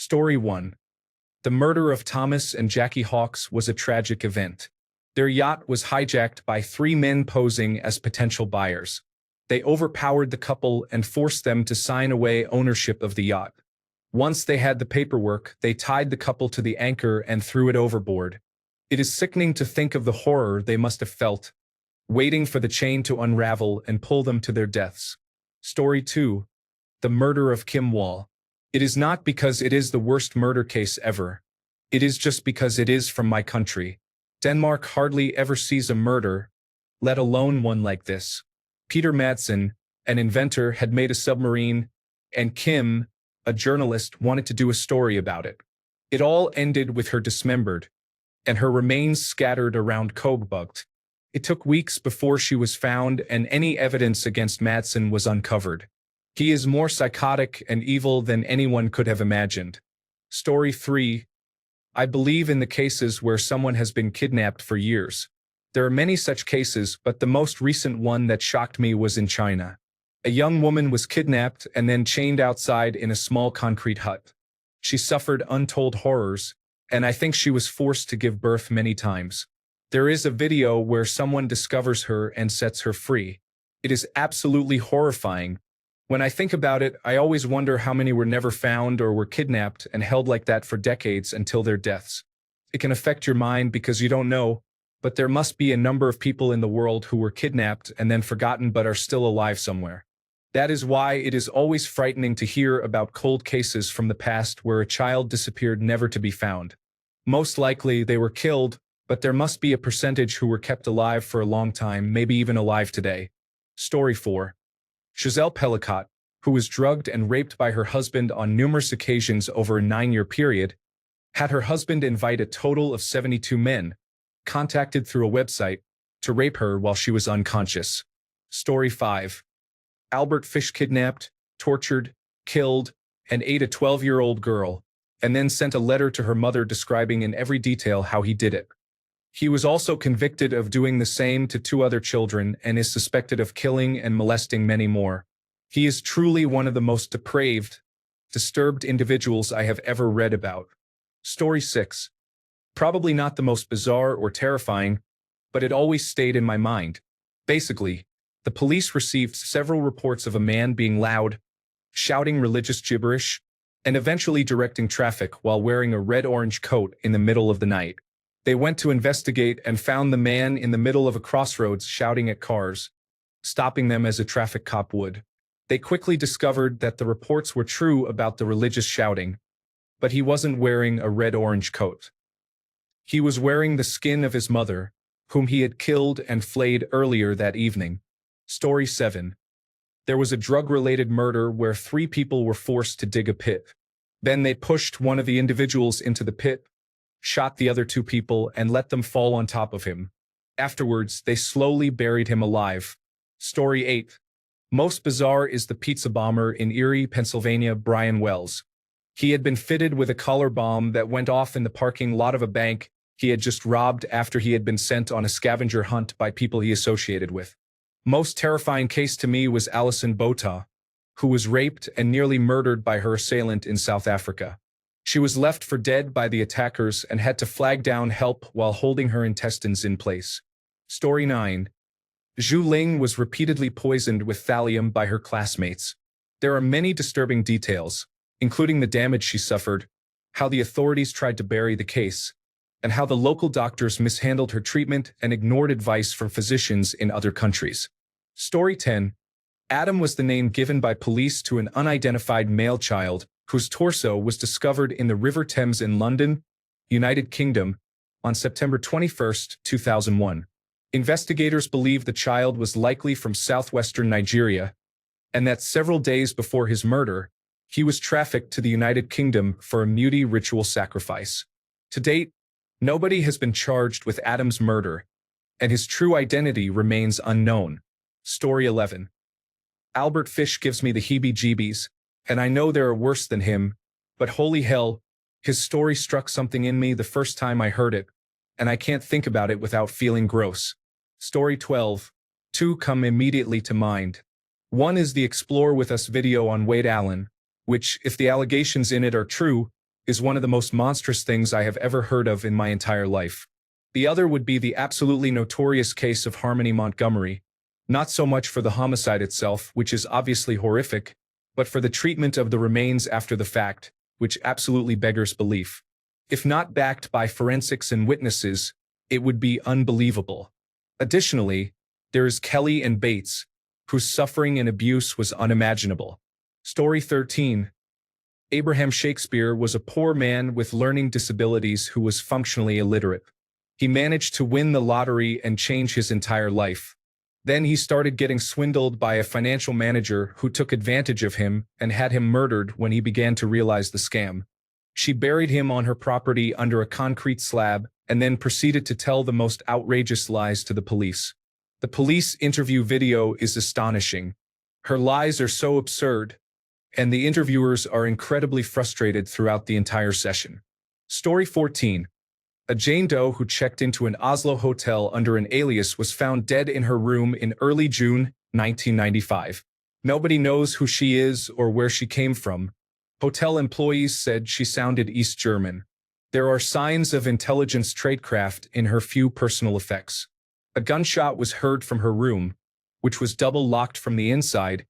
Story 1. The murder of Thomas and Jackie Hawkes was a tragic event. Their yacht was hijacked by three men posing as potential buyers. They overpowered the couple and forced them to sign away ownership of the yacht. Once they had the paperwork, they tied the couple to the anchor and threw it overboard. It is sickening to think of the horror they must have felt, waiting for the chain to unravel and pull them to their deaths. Story 2. The murder of Kim Wall. It is not because it is the worst murder case ever. It is just because it is from my country. Denmark hardly ever sees a murder, let alone one like this. Peter Madsen, an inventor, had made a submarine, and Kim, a journalist, wanted to do a story about it. It all ended with her dismembered, and her remains scattered around Kogebugt. It took weeks before she was found and any evidence against Madsen was uncovered. He is more psychotic and evil than anyone could have imagined. Story 3. I believe in the cases where someone has been kidnapped for years. There are many such cases, but the most recent one that shocked me was in China. A young woman was kidnapped and then chained outside in a small concrete hut. She suffered untold horrors, and I think she was forced to give birth many times. There is a video where someone discovers her and sets her free. It is absolutely horrifying. When I think about it, I always wonder how many were never found or were kidnapped and held like that for decades until their deaths. It can affect your mind because you don't know, but there must be a number of people in the world who were kidnapped and then forgotten but are still alive somewhere. That is why it is always frightening to hear about cold cases from the past where a child disappeared never to be found. Most likely they were killed, but there must be a percentage who were kept alive for a long time, maybe even alive today. Story 4. Giselle Pellicott, who was drugged and raped by her husband on numerous occasions over a 9-year period, had her husband invite a total of 72 men, contacted through a website, to rape her while she was unconscious. Story 5. Albert Fish kidnapped, tortured, killed, and ate a 12-year-old girl, and then sent a letter to her mother describing in every detail how he did it. He was also convicted of doing the same to 2 other children and is suspected of killing and molesting many more. He is truly one of the most depraved, disturbed individuals I have ever read about. Story 6. Probably not the most bizarre or terrifying, but it always stayed in my mind. Basically, the police received several reports of a man being loud, shouting religious gibberish, and eventually directing traffic while wearing a red-orange coat in the middle of the night. They went to investigate and found the man in the middle of a crossroads shouting at cars, stopping them as a traffic cop would. They quickly discovered that the reports were true about the religious shouting, but he wasn't wearing a red-orange coat. He was wearing the skin of his mother, whom he had killed and flayed earlier that evening. Story 7. There was a drug-related murder where 3 people were forced to dig a pit. Then they pushed one of the individuals into the pit, shot the other 2 people, and let them fall on top of him. Afterwards, they slowly buried him alive. Story 8. Most bizarre is the pizza bomber in Erie, Pennsylvania, Brian Wells. He had been fitted with a collar bomb that went off in the parking lot of a bank he had just robbed after he had been sent on a scavenger hunt by people he associated with. Most terrifying case to me was Alison Botha, who was raped and nearly murdered by her assailant in South Africa. She was left for dead by the attackers and had to flag down help while holding her intestines in place. Story 9. Zhu Ling was repeatedly poisoned with thallium by her classmates. There are many disturbing details, including the damage she suffered, how the authorities tried to bury the case, and how the local doctors mishandled her treatment and ignored advice from physicians in other countries. Story 10. Adam was the name given by police to an unidentified male child whose torso was discovered in the River Thames in London, United Kingdom, on September 21, 2001. Investigators believe the child was likely from southwestern Nigeria, and that several days before his murder, he was trafficked to the United Kingdom for a Muti ritual sacrifice. To date, nobody has been charged with Adam's murder, and his true identity remains unknown. Story 11. Albert Fish gives me the heebie-jeebies, and I know there are worse than him, but holy hell, his story struck something in me the first time I heard it, and I can't think about it without feeling gross. Story 12. 2 come immediately to mind. One is the Explore With Us video on Wade Allen, which, if the allegations in it are true, is one of the most monstrous things I have ever heard of in my entire life. The other would be the absolutely notorious case of Harmony Montgomery, not so much for the homicide itself, which is obviously horrific, but for the treatment of the remains after the fact, which absolutely beggars belief. If not backed by forensics and witnesses, it would be unbelievable. Additionally, there is Kelly and Bates, whose suffering and abuse was unimaginable. Story 13. Abraham Shakespeare was a poor man with learning disabilities who was functionally illiterate. He managed to win the lottery and change his entire life. Then he started getting swindled by a financial manager who took advantage of him and had him murdered when he began to realize the scam. She buried him on her property under a concrete slab and then proceeded to tell the most outrageous lies to the police. The police interview video is astonishing. Her lies are so absurd, and the interviewers are incredibly frustrated throughout the entire session. Story 14. A Jane Doe who checked into an Oslo hotel under an alias was found dead in her room in early June 1995. Nobody knows who she is or where she came from. Hotel employees said she sounded East German. There are signs of intelligence tradecraft in her few personal effects. A gunshot was heard from her room, which was double-locked from the inside,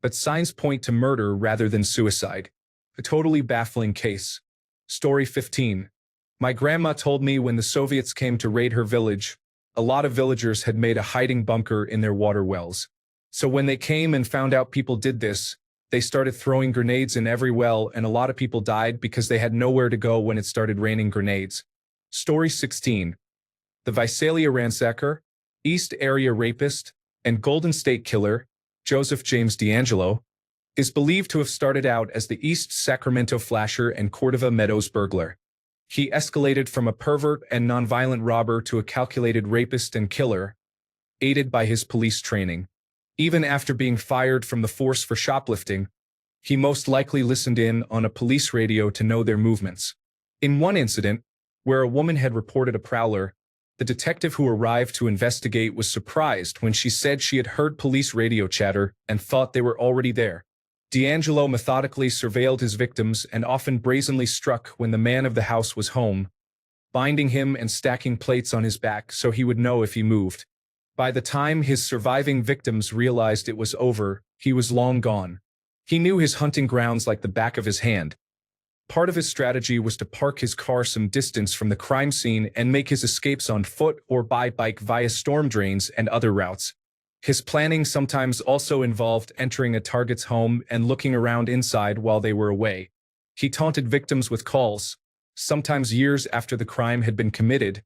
but signs point to murder rather than suicide. A totally baffling case. Story 15. My grandma told me when the Soviets came to raid her village, a lot of villagers had made a hiding bunker in their water wells. So when they came and found out people did this, they started throwing grenades in every well, and a lot of people died because they had nowhere to go when it started raining grenades. Story 16. The Visalia ransacker, East Area rapist, and Golden State killer, Joseph James D'Angelo, is believed to have started out as the East Sacramento flasher and Cordova Meadows burglar. He escalated from a pervert and nonviolent robber to a calculated rapist and killer, aided by his police training. Even after being fired from the force for shoplifting, he most likely listened in on a police radio to know their movements. In one incident, where a woman had reported a prowler, the detective who arrived to investigate was surprised when she said she had heard police radio chatter and thought they were already there. D'Angelo methodically surveilled his victims and often brazenly struck when the man of the house was home, binding him and stacking plates on his back so he would know if he moved. By the time his surviving victims realized it was over, he was long gone. He knew his hunting grounds like the back of his hand. Part of his strategy was to park his car some distance from the crime scene and make his escapes on foot or by bike via storm drains and other routes. His planning sometimes also involved entering a target's home and looking around inside while they were away. He taunted victims with calls, sometimes years after the crime had been committed,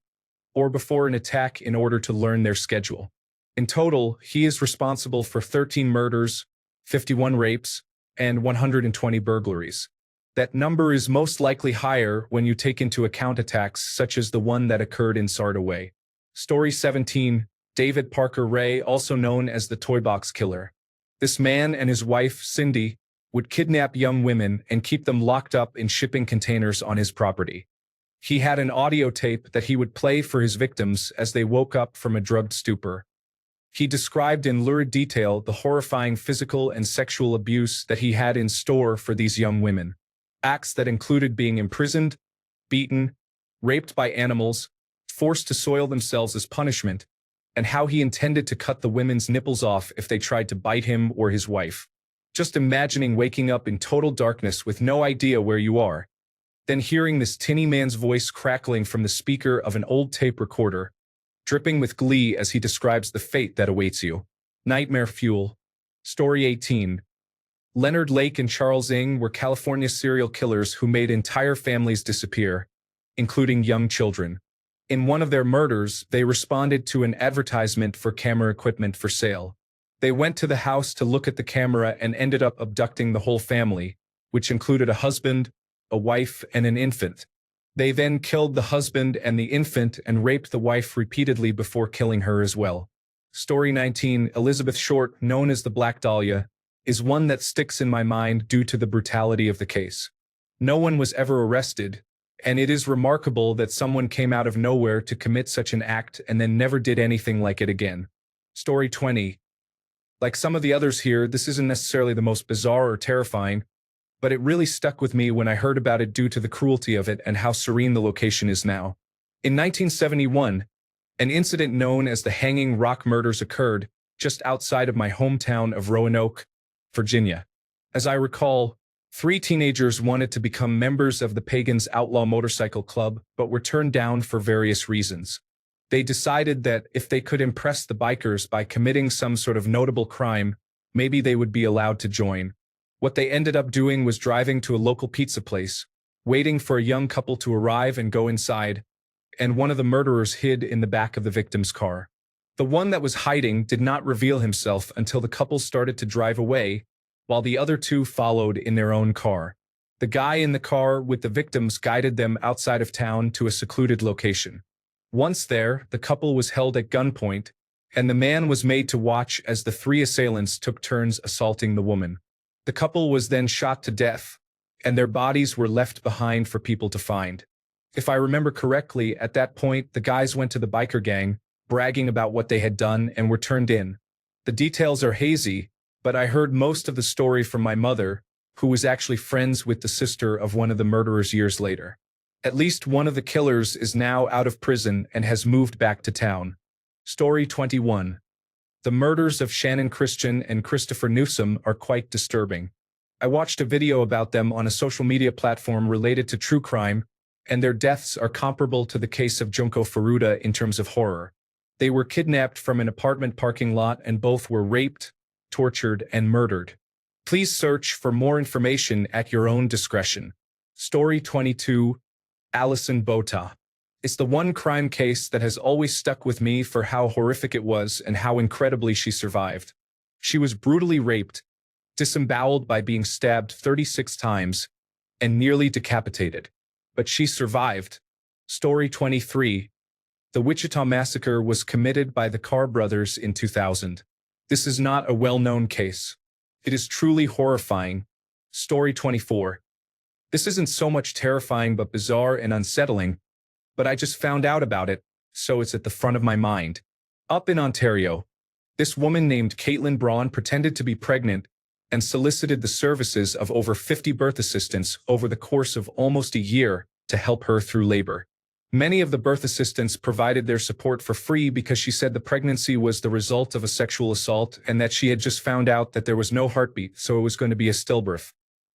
or before an attack in order to learn their schedule. In total, he is responsible for 13 murders, 51 rapes, and 120 burglaries. That number is most likely higher when you take into account attacks such as the one that occurred in Sardaway. Story 17. David Parker Ray, also known as the Toy Box Killer. This man and his wife, Cindy, would kidnap young women and keep them locked up in shipping containers on his property. He had an audio tape that he would play for his victims as they woke up from a drugged stupor. He described in lurid detail the horrifying physical and sexual abuse that he had in store for these young women. Acts that included being imprisoned, beaten, raped by animals, forced to soil themselves as punishment, and how he intended to cut the women's nipples off if they tried to bite him or his wife. Just imagining waking up in total darkness with no idea where you are, then hearing this tinny man's voice crackling from the speaker of an old tape recorder, dripping with glee as he describes the fate that awaits you. Nightmare fuel. Story 18. Leonard Lake and Charles Ng were California serial killers who made entire families disappear, including young children. In one of their murders, they responded to an advertisement for camera equipment for sale. They went to the house to look at the camera and ended up abducting the whole family, which included a husband, a wife, and an infant. They then killed the husband and the infant and raped the wife repeatedly before killing her as well. Story 19. Elizabeth Short, known as the Black Dahlia, is one that sticks in my mind due to the brutality of the case. No one was ever arrested, and it is remarkable that someone came out of nowhere to commit such an act and then never did anything like it again. Story 20. Like some of the others here, this isn't necessarily the most bizarre or terrifying, but it really stuck with me when I heard about it due to the cruelty of it and how serene the location is now. In 1971, an incident known as the Hanging Rock Murders occurred just outside of my hometown of Roanoke, Virginia. As I recall, three teenagers wanted to become members of the Pagans Outlaw Motorcycle Club but were turned down for various reasons. They decided that if they could impress the bikers by committing some sort of notable crime, maybe they would be allowed to join. What they ended up doing was driving to a local pizza place, waiting for a young couple to arrive and go inside, and one of the murderers hid in the back of the victim's car. The one that was hiding did not reveal himself until the couple started to drive away, while the other two followed in their own car. The guy in the car with the victims guided them outside of town to a secluded location. Once there, the couple was held at gunpoint, and the man was made to watch as the three assailants took turns assaulting the woman. The couple was then shot to death, and their bodies were left behind for people to find. If I remember correctly, at that point, the guys went to the biker gang, bragging about what they had done, and were turned in. The details are hazy, but I heard most of the story from my mother, who was actually friends with the sister of one of the murderers years later. At least one of the killers is now out of prison and has moved back to town. Story 21. The murders of Shannon Christian and Christopher Newsom are quite disturbing. I watched a video about them on a social media platform related to true crime, and their deaths are comparable to the case of Junko Furuta in terms of horror. They were kidnapped from an apartment parking lot and both were raped, tortured, and murdered. Please search for more information at your own discretion. Story 22. Alison Bota. It's the one crime case that has always stuck with me for how horrific it was and how incredibly she survived. She was brutally raped, disemboweled by being stabbed 36 times, and nearly decapitated. But she survived. Story 23. The Wichita Massacre was committed by the Carr brothers in 2000. This is not a well-known case. It is truly horrifying. Story 24. This isn't so much terrifying but bizarre and unsettling, but I just found out about it, so it's at the front of my mind. Up in Ontario, this woman named Caitlin Braun pretended to be pregnant and solicited the services of over 50 birth assistants over the course of almost a year to help her through labor. Many of the birth assistants provided their support for free because she said the pregnancy was the result of a sexual assault and that she had just found out that there was no heartbeat, so it was going to be a stillbirth.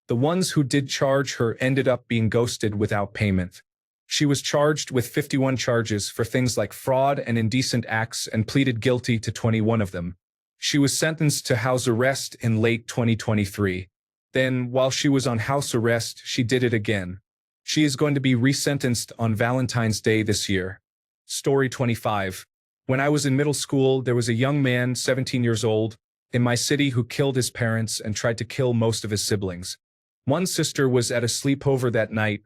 The ones who did charge her ended up being ghosted without payment. She was charged with 51 charges for things like fraud and indecent acts and pleaded guilty to 21 of them. She was sentenced to house arrest in late 2023. Then, while she was on house arrest, she did it again. She is going to be resentenced on Valentine's Day this year. Story 25. When I was in middle school, there was a young man, 17 years old, in my city who killed his parents and tried to kill most of his siblings. One sister was at a sleepover that night.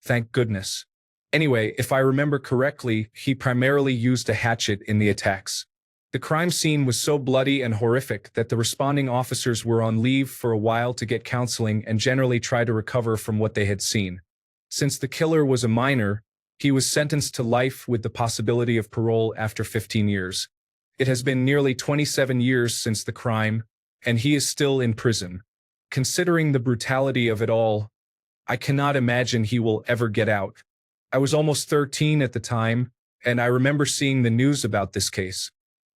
Thank goodness. Anyway, if I remember correctly, he primarily used a hatchet in the attacks. The crime scene was so bloody and horrific that the responding officers were on leave for a while to get counseling and generally try to recover from what they had seen. Since the killer was a minor, he was sentenced to life with the possibility of parole after 15 years. It has been nearly 27 years since the crime, and he is still in prison. Considering the brutality of it all, I cannot imagine he will ever get out. I was almost 13 at the time, and I remember seeing the news about this case.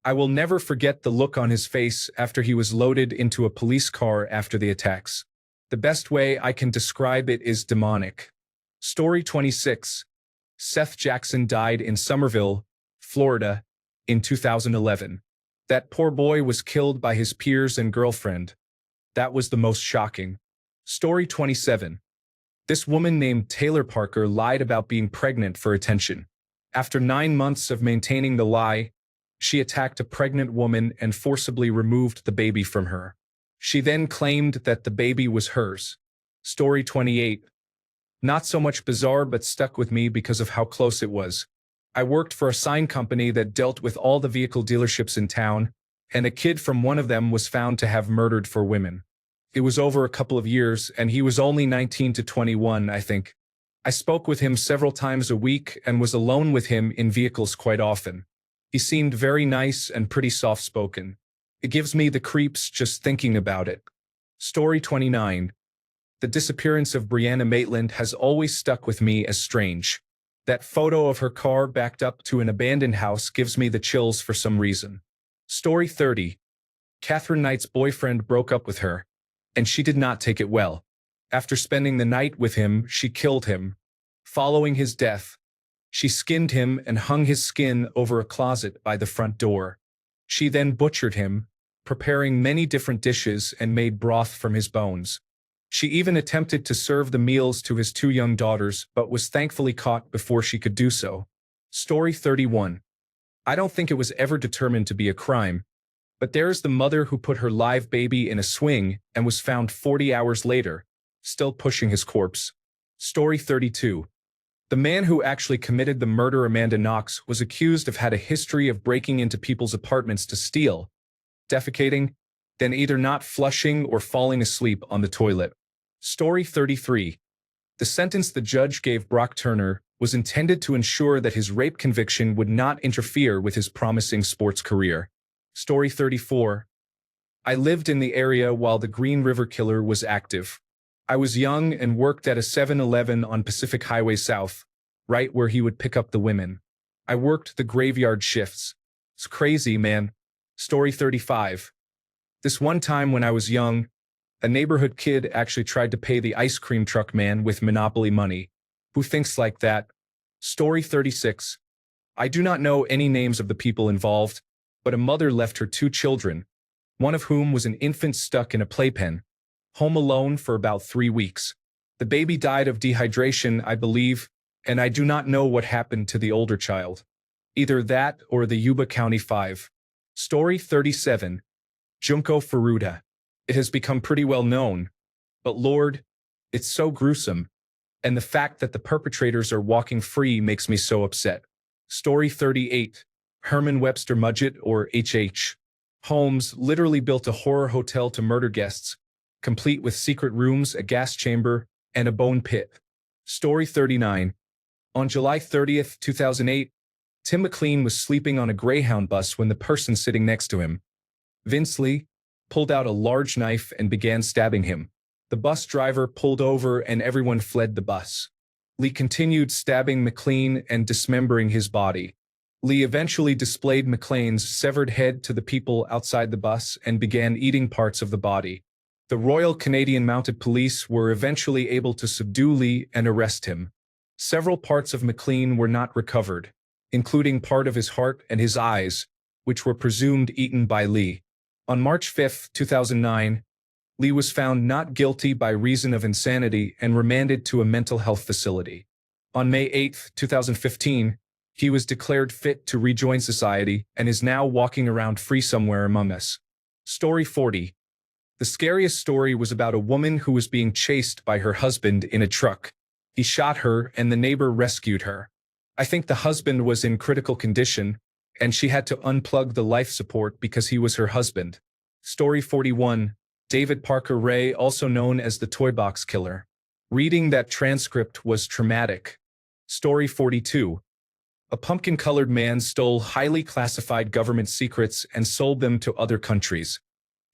I will never forget the look on his face after he was loaded into a police car after the attacks. The best way I can describe it is demonic. Story 26. Seth Jackson died in Somerville, Florida, in 2011. That poor boy was killed by his peers and girlfriend. That was the most shocking. Story 27. This woman named Taylor Parker lied about being pregnant for attention. After 9 months of maintaining the lie, she attacked a pregnant woman and forcibly removed the baby from her. She then claimed that the baby was hers. Story 28. Not so much bizarre but stuck with me because of how close it was. I worked for a sign company that dealt with all the vehicle dealerships in town, and a kid from one of them was found to have murdered for women. It was over a couple of years, and he was only 19 to 21, I think. I spoke with him several times a week and was alone with him in vehicles quite often. He seemed very nice and pretty soft-spoken. It gives me the creeps just thinking about it. Story 29. The disappearance of Brianna Maitland has always stuck with me as strange. That photo of her car backed up to an abandoned house gives me the chills for some reason. Story 30. Catherine Knight's boyfriend broke up with her, and she did not take it well. After spending the night with him, she killed him. Following his death, she skinned him and hung his skin over a closet by the front door. She then butchered him, preparing many different dishes and made broth from his bones. She even attempted to serve the meals to his two young daughters, but was thankfully caught before she could do so. Story 31. I don't think it was ever determined to be a crime, but there's the mother who put her live baby in a swing and was found 40 hours later, still pushing his corpse. Story 32. The man who actually committed the murder, Amanda Knox, was accused of had a history of breaking into people's apartments to steal, defecating, then either not flushing or falling asleep on the toilet. Story 33. The sentence the judge gave Brock Turner was intended to ensure that his rape conviction would not interfere with his promising sports career. Story 34. I lived in the area while the Green River Killer was active. I was young and worked at a 7-Eleven on Pacific Highway South, right where he would pick up the women. I worked the graveyard shifts. It's crazy, man. Story 35. This one time when I was young, a neighborhood kid actually tried to pay the ice cream truck man with Monopoly money. Who thinks like that? Story 36. I do not know any names of the people involved, but a mother left her two children, one of whom was an infant stuck in a playpen, home alone for about 3 weeks. The baby died of dehydration, I believe, and I do not know what happened to the older child. Either that or the Yuba County 5. Story 37. Junko Furuta. It has become pretty well known, but Lord, it's so gruesome, and the fact that the perpetrators are walking free makes me so upset. Story 38. Herman Webster Mudgett, or H.H. Holmes, literally built a horror hotel to murder guests, complete with secret rooms, a gas chamber, and a bone pit. Story 39. On July 30th, 2008, Tim McLean was sleeping on a Greyhound bus when the person sitting next to him, Vince Lee, pulled out a large knife and began stabbing him. The bus driver pulled over and everyone fled the bus. Lee continued stabbing McLean and dismembering his body. Lee eventually displayed McLean's severed head to the people outside the bus and began eating parts of the body. The Royal Canadian Mounted Police were eventually able to subdue Lee and arrest him. Several parts of McLean were not recovered, including part of his heart and his eyes, which were presumed eaten by Lee. On March 5, 2009, Lee was found not guilty by reason of insanity and remanded to a mental health facility. On May 8, 2015, he was declared fit to rejoin society and is now walking around free somewhere among us. Story 40. The scariest story was about a woman who was being chased by her husband in a truck. He shot her and the neighbor rescued her. I think the husband was in critical condition, and she had to unplug the life support because he was her husband. Story 41. David Parker Ray, also known as the Toy Box Killer. Reading that transcript was traumatic. Story 42. A pumpkin-colored man stole highly classified government secrets and sold them to other countries.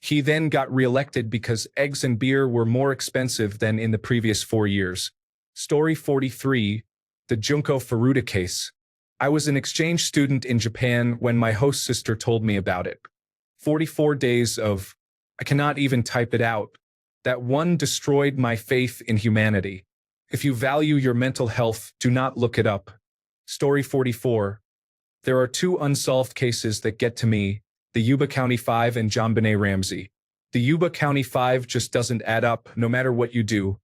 He then got reelected because eggs and beer were more expensive than in the previous 4 years. Story 43. The Junko Furuta case. I was an exchange student in Japan when my host sister told me about it. 44 days of, I cannot even type it out. That one destroyed my faith in humanity. If you value your mental health, do not look it up. Story 44. There are 2 unsolved cases that get to me, the Yuba County 5 and JonBenet Ramsey. The Yuba County 5 just doesn't add up no matter what you do.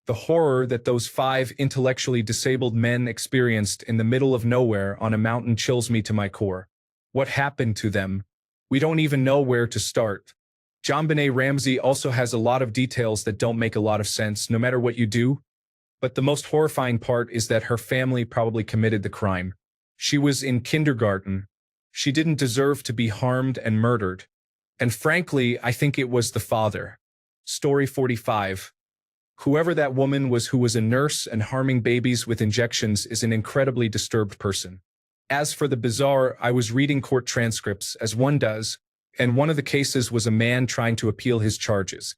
The horror that those 5 intellectually disabled men experienced in the middle of nowhere on a mountain chills me to my core. What happened to them? We don't even know where to start. JonBenet Ramsey also has a lot of details that don't make a lot of sense no matter what you do. But the most horrifying part is that her family probably committed the crime. She was in kindergarten. She didn't deserve to be harmed and murdered. And frankly, I think it was the father. Story 45. Whoever that woman was who was a nurse and harming babies with injections is an incredibly disturbed person. As for the bizarre, I was reading court transcripts, as one does, and one of the cases was a man trying to appeal his charges.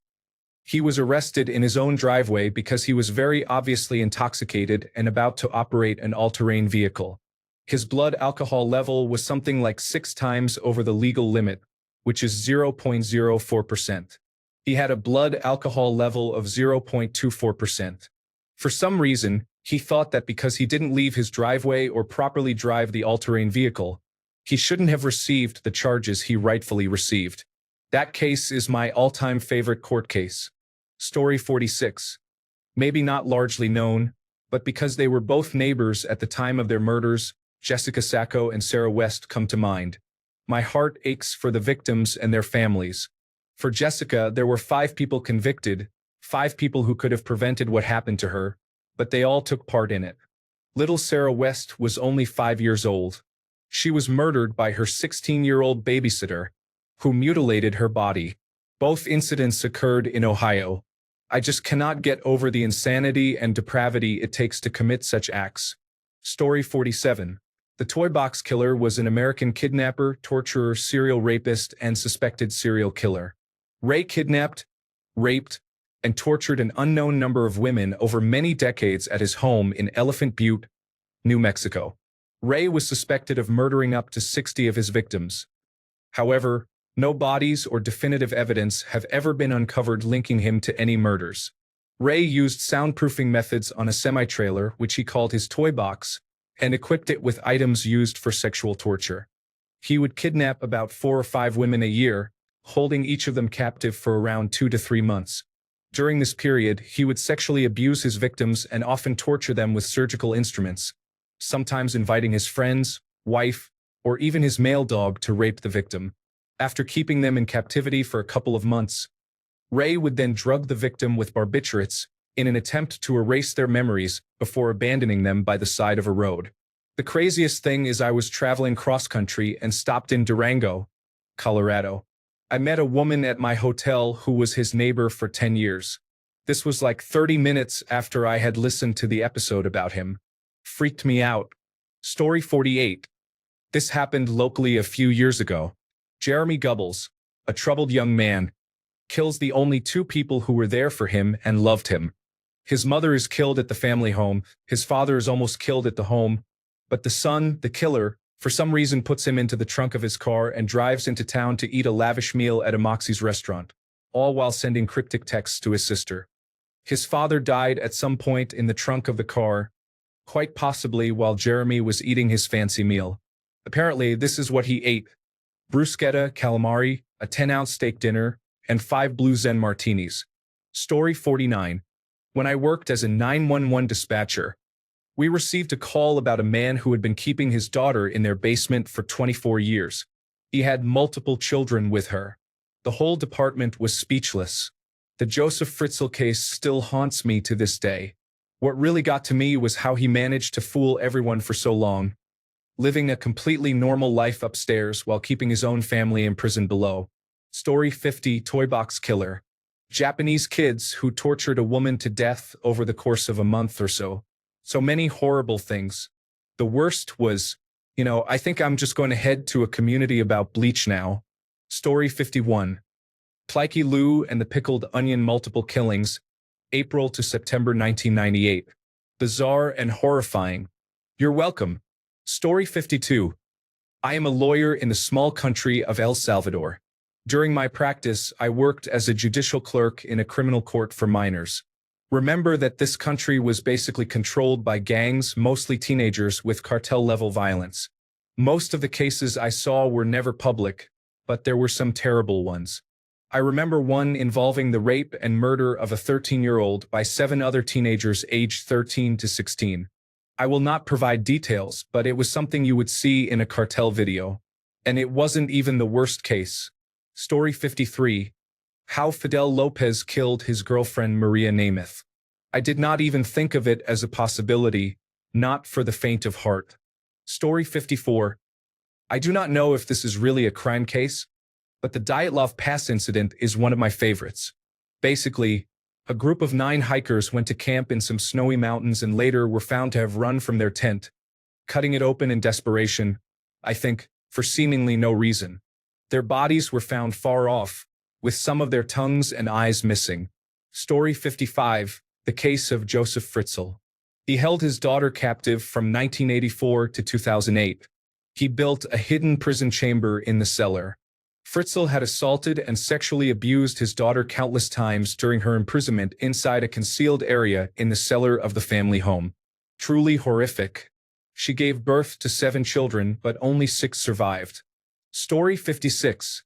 He was arrested in his own driveway because he was very obviously intoxicated and about to operate an all-terrain vehicle. His blood alcohol level was something like 6 times over the legal limit, which is 0.04%. He had a blood alcohol level of 0.24%. For some reason, he thought that because he didn't leave his driveway or properly drive the all-terrain vehicle, he shouldn't have received the charges he rightfully received. That case is my all-time favorite court case. Story 46. Maybe not largely known, but because they were both neighbors at the time of their murders, Jessica Sacco and Sarah West come to mind. My heart aches for the victims and their families. For Jessica, there were 5 people convicted, 5 people who could have prevented what happened to her, but they all took part in it. Little Sarah West was only 5 years old. She was murdered by her 16-year-old babysitter, who mutilated her body. Both incidents occurred in Ohio. I just cannot get over the insanity and depravity it takes to commit such acts. Story 47. The Toy Box Killer was an American kidnapper, torturer, serial rapist, and suspected serial killer. Ray kidnapped, raped, and tortured an unknown number of women over many decades at his home in Elephant Butte, New Mexico. Ray was suspected of murdering up to 60 of his victims. However, no bodies or definitive evidence have ever been uncovered linking him to any murders. Ray used soundproofing methods on a semi-trailer, which he called his toy box, and equipped it with items used for sexual torture. He would kidnap about 4 or 5 women a year, holding each of them captive for around 2 to 3 months. During this period, he would sexually abuse his victims and often torture them with surgical instruments, sometimes inviting his friends, wife, or even his male dog to rape the victim. After keeping them in captivity for a couple of months, Ray would then drug the victim with barbiturates in an attempt to erase their memories before abandoning them by the side of a road. The craziest thing is I was traveling cross-country and stopped in Durango, Colorado. I met a woman at my hotel who was his neighbor for 10 years. This was like 30 minutes after I had listened to the episode about him. Freaked me out. Story 48. This happened locally a few years ago. Jeremy Gubbles, a troubled young man, kills the only 2 people who were there for him and loved him. His mother is killed at the family home, his father is almost killed at the home, but the son, the killer, for some reason puts him into the trunk of his car and drives into town to eat a lavish meal at a Moxie's restaurant, all while sending cryptic texts to his sister. His father died at some point in the trunk of the car, quite possibly while Jeremy was eating his fancy meal. Apparently, this is what he ate: bruschetta, calamari, a 10-ounce steak dinner, and 5 Blue Zen martinis. Story 49. When I worked as a 911 dispatcher, we received a call about a man who had been keeping his daughter in their basement for 24 years. He had multiple children with her. The whole department was speechless. The Joseph Fritzl case still haunts me to this day. What really got to me was how he managed to fool everyone for so long, living a completely normal life upstairs while keeping his own family imprisoned below. Story 50. Toy Box Killer. Japanese kids who tortured a woman to death over the course of a month or so. So many horrible things. The worst was, I think I'm just going to head to a community about bleach now. Story 51. Pliky Lou and the Pickled Onion Multiple Killings, April to September 1998. Bizarre and horrifying. You're welcome. Story 52. I am a lawyer in the small country of El Salvador. During my practice, I worked as a judicial clerk in a criminal court for minors. Remember that this country was basically controlled by gangs, mostly teenagers, with cartel-level violence. Most of the cases I saw were never public, but there were some terrible ones. I remember one involving the rape and murder of a 13-year-old by 7 other teenagers aged 13 to 16. I will not provide details, but it was something you would see in a cartel video. And it wasn't even the worst case. Story 53. How Fidel Lopez killed his girlfriend Maria Namath. I did not even think of it as a possibility, not for the faint of heart. Story 54. I do not know if this is really a crime case, but the Dyatlov Pass incident is one of my favorites. Basically, a group of 9 hikers went to camp in some snowy mountains and later were found to have run from their tent, cutting it open in desperation, I think, for seemingly no reason. Their bodies were found far off, with some of their tongues and eyes missing. Story 55, The Case of Joseph Fritzl. He held his daughter captive from 1984 to 2008. He built a hidden prison chamber in the cellar. Fritzl had assaulted and sexually abused his daughter countless times during her imprisonment inside a concealed area in the cellar of the family home. Truly horrific. She gave birth to 7 children, but only 6 survived. Story 56.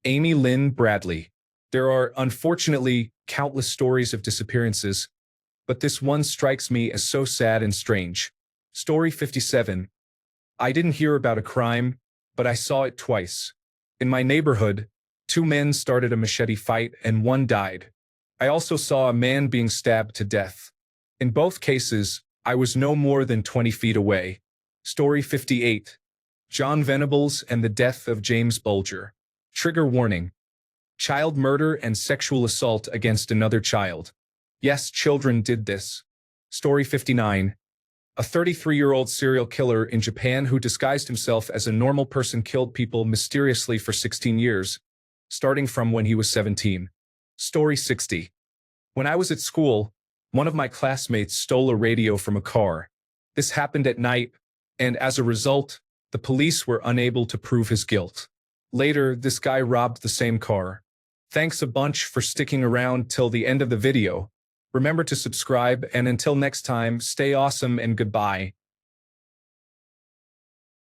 Amy Lynn Bradley. There are, unfortunately, countless stories of disappearances, but this one strikes me as so sad and strange. Story 57. I didn't hear about a crime, but I saw it twice. In my neighborhood, 2 men started a machete fight and 1 died. I also saw a man being stabbed to death. In both cases, I was no more than 20 feet away. Story 58. John Venables and the Death of James Bulger. Trigger warning. Child murder and sexual assault against another child. Yes, children did this. Story 59. A 33-year-old serial killer in Japan who disguised himself as a normal person killed people mysteriously for 16 years, starting from when he was 17. Story 60. When I was at school, one of my classmates stole a radio from a car. This happened at night, and as a result, the police were unable to prove his guilt. Later, this guy robbed the same car. Thanks a bunch for sticking around till the end of the video. Remember to subscribe, and until next time, stay awesome and goodbye.